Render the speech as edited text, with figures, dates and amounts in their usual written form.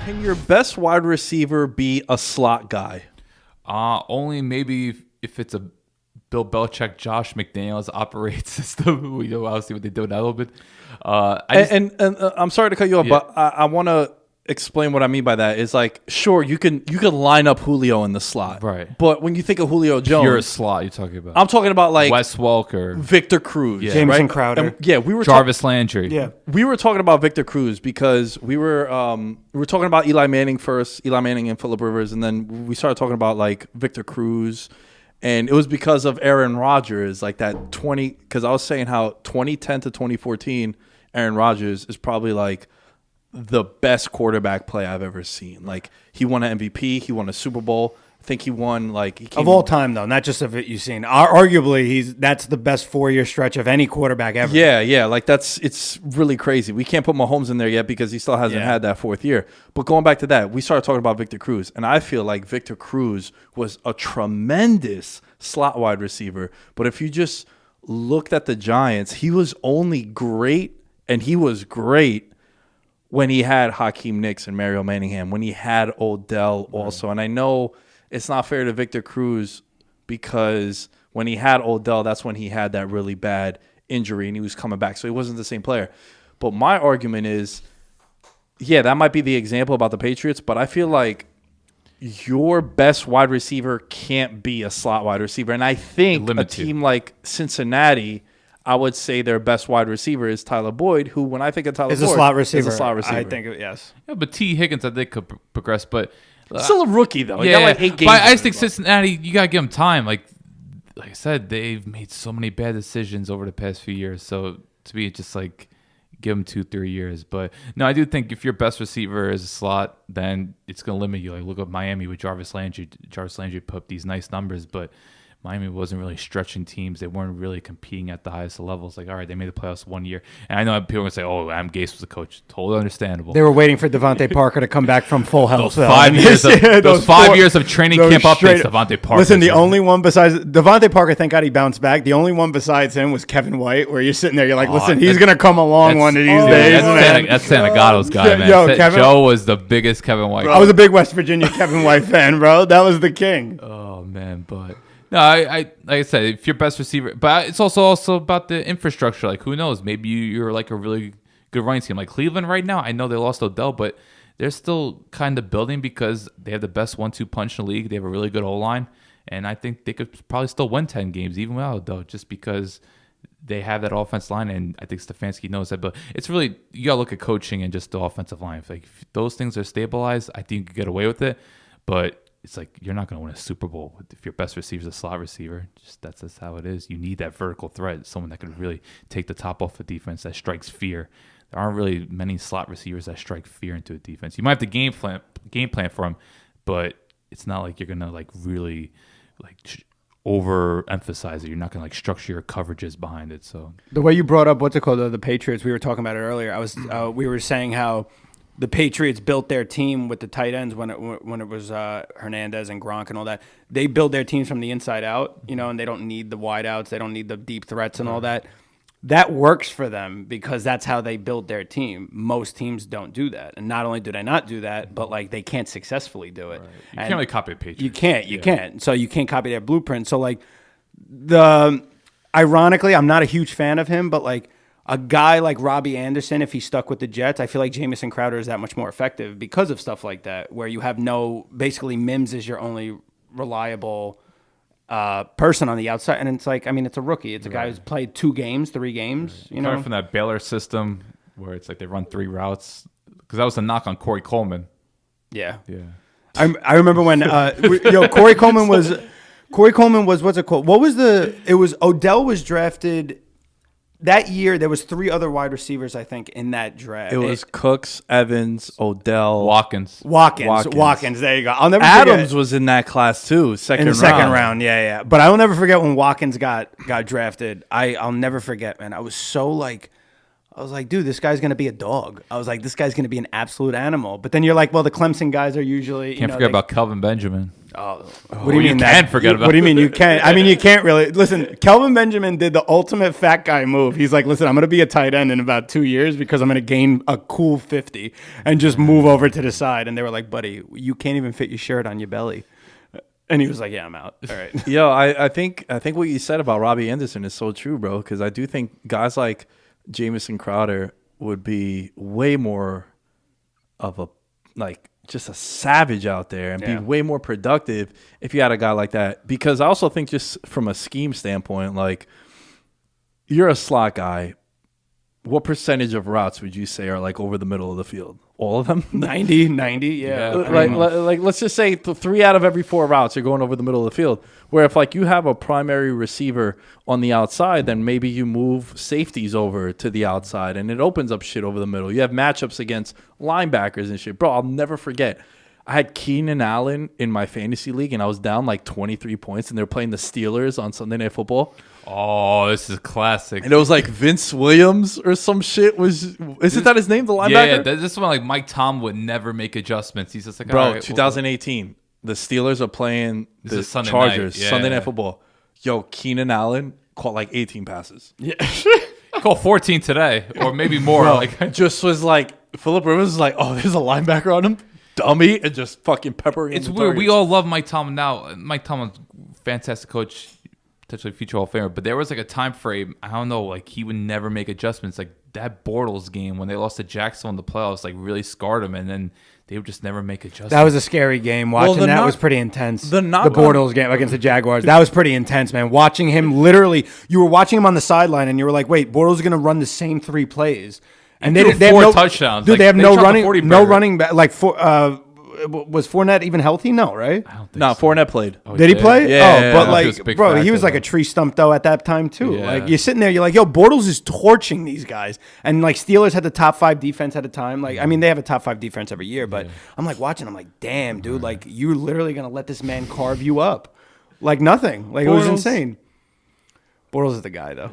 Can your best wide receiver be a slot guy? Only maybe if it's a Bill Belichick, Josh McDaniels operate system. We know obviously what they do now a little bit. I'm sorry to cut you off, but I want to explain what I mean by that. Is like, sure, you can line up Julio in the slot, right? But when you think of Julio Jones, Pure slot you're talking about. I'm talking about like Wes Welker, Victor Cruz, Jameson Crowder. And, we were Jarvis Landry. Yeah, we were talking about Victor Cruz because we were talking about Eli Manning first, Eli Manning and Phillip Rivers, and then we started talking about like Victor Cruz. And it was because of Aaron Rodgers, like that 20, because I was saying how 2010 to 2014, Aaron Rodgers is probably like the best quarterback play I've ever seen. Like he won an MVP, he won a Super Bowl. I think he won like of all time though, not just of it you've seen. Arguably, that's the best 4-year stretch of any quarterback ever. Yeah, like it's really crazy. We can't put Mahomes in there yet because he still hasn't had that 4th year. But going back to that, we started talking about Victor Cruz, and I feel like Victor Cruz was a tremendous slot wide receiver. But if you just looked at the Giants, he was only great, and he was great when he had Hakeem Nicks and Mario Manningham, when he had Odell also. And I know it's not fair to Victor Cruz because when he had Odell, that's when he had that really bad injury and he was coming back. So he wasn't the same player. But my argument is, yeah, that might be the example about the Patriots, but I feel like your best wide receiver can't be a slot wide receiver. And I think a team like Cincinnati, I would say their best wide receiver is Tyler Boyd, who when I think of Tyler Boyd, is a slot receiver. I think, yes. Yeah, but T. Higgins, I think, could progress, but still a rookie though. Yeah, got like 8 games. But I just think Cincinnati, you gotta give them time. Like I said, they've made so many bad decisions over the past few years. So to me, it's just like give them 2-3 years. But no, I do think if your best receiver is a slot, then it's gonna limit you. Like look at Miami with Jarvis Landry. Jarvis Landry put up these nice numbers, but Miami wasn't really stretching teams. They weren't really competing at the highest levels. Like, all right, they made the playoffs 1 year. And I know people are going to say, oh, Adam Gase was the coach. Totally understandable. They were waiting for Devontae Parker to come back from full health. Those 5 years of, those 5 years of training camp updates, Devontae Parker. Listen, the only one besides Devontae Parker, thank God he bounced back. The only one besides him was Kevin White, where you're sitting there, you're like, listen, he's going to come along one of these days, man. That's Santagato's guy, man. Yo, Joe was the biggest Kevin White. I was a big West Virginia Kevin White fan, bro. That was the king. Oh, man, but... No, I like I said, if your best receiver, but it's also about the infrastructure. Like, who knows? Maybe you're like a really good running team. Like Cleveland right now, I know they lost Odell, but they're still kind of building because they have the best 1-2 punch in the league. They have a really good O-line, and I think they could probably still win 10 games even without Odell, just because they have that offensive line, and I think Stefanski knows that. But it's really, you got to look at coaching and just the offensive line. If those things are stabilized, I think you could get away with it, but it's like you're not going to win a Super Bowl if your best receiver is a slot receiver. That's how it is. You need that vertical threat, someone that could really take the top off a defense that strikes fear. There aren't really many slot receivers that strike fear into a defense. You might have to game plan for them, but it's not like you're going to like really like overemphasize it. You're not going to like structure your coverages behind it. So the way you brought up the Patriots, we were talking about it earlier. We were saying how the Patriots built their team with the tight ends when it was Hernandez and Gronk and all that. They build their teams from the inside out, and they don't need the wideouts. They don't need the deep threats and all that. That works for them because that's how they build their team. Most teams don't do that. And not only do they not do that, but like they can't successfully do it. Right. You can't really copy Patriots. You can't. So you can't copy their blueprint. So like ironically, I'm not a huge fan of him, but like a guy like Robbie Anderson, if he stuck with the Jets, I feel like Jamison Crowder is that much more effective because of stuff like that, where you have basically Mims is your only reliable person on the outside. And it's like, I mean, it's a rookie. It's a guy who's played 2 games, 3 games. Right. Coming from that Baylor system where it's like they run 3 routes, because that was a knock on Corey Coleman. Yeah. Yeah. I remember when Corey Coleman was what's it called? Odell was drafted. That year, there was 3 other wide receivers, I think, in that draft. It was Cooks, Evans, Odell, Watkins. There you go. I'll never Adams forget. was in that class too. In the second round, yeah. But I will never forget when Watkins got drafted. I'll never forget, man. I was I was like, dude, this guy's going to be a dog. I was like, this guy's going to be an absolute animal. But then you're like, well, the Clemson guys are usually, Can't forget about Kelvin Benjamin. Oh, what do you mean? You can forget about. What do you mean you can't? I mean, you can't really listen. Kelvin Benjamin did the ultimate fat guy move. He's like, listen, I'm going to be a tight end in about 2 years because I'm going to gain a cool 50 and just move over to the side. And they were like, buddy, you can't even fit your shirt on your belly. And he was like, yeah, I'm out. All right. Yo, I think what you said about Robbie Anderson is so true, bro. Because I do think guys like Jamison Crowder would be way more of a just a savage out there and be way more productive if you had a guy like that. Because I also think just from a scheme standpoint, like you're a slot guy. What percentage of routes would you say are like over the middle of the field? All of them? 90, yeah. Like let's just say 3 out of every 4 routes are going over the middle of the field. Where if like you have a primary receiver on the outside, then maybe you move safeties over to the outside and it opens up shit over the middle. You have matchups against linebackers and shit. Bro, I'll never forget. I had Keenan Allen in my fantasy league and I was down like 23 points and they were playing the Steelers on Sunday Night Football. Oh, this is classic. And it was like Vince Williams or some shit. Isn't that his name, the linebacker? Yeah, this one like Mike Tom would never make adjustments. He's just like, bro, all right, 2018, the Steelers are playing the Sunday Chargers, night. Yeah. Sunday Night Football. Yo, Keenan Allen caught like 18 passes. Yeah. Call 14 today, or maybe more. Bro, like just was like, Phillip Rivers was like, oh, there's a linebacker on him. Dummy. And just fucking peppering it's him. weird. We all love Mike Tomlin now. Mike Tomlin's a fantastic coach, potentially future Hall of Famer. But there was like a time frame, I don't know, like he would never make adjustments. Like that Bortles game when they lost to Jacksonville in the playoffs, like really scarred him. And then they would just never make adjustments. That was a scary game. Watching that was pretty intense. The Bortles game against the Jaguars, that was pretty intense, man. Watching him literally, you were watching him on the sideline and you were like, wait, Bortles is going to run the same 3 plays. And they have 4 no touchdowns. Dude, Like, they have they no shot the running, 40 no burger. running back. Like, was Fournette even healthy? No, right? I don't think No, so. Fournette played. Oh, Did he play? Yeah, but he was a like, big bro, he factor, was like though. a tree stump though at that time too. Yeah. Like you're sitting there, you're like, yo, Bortles is torching these guys, and like Steelers had the top 5 defense at a time. Like, I mean, they have a top 5 defense every year, but I'm like watching, I'm like, damn, dude, like you're literally gonna let this man carve you up, like nothing. Like it was Bortles- insane. Bortles is the guy though.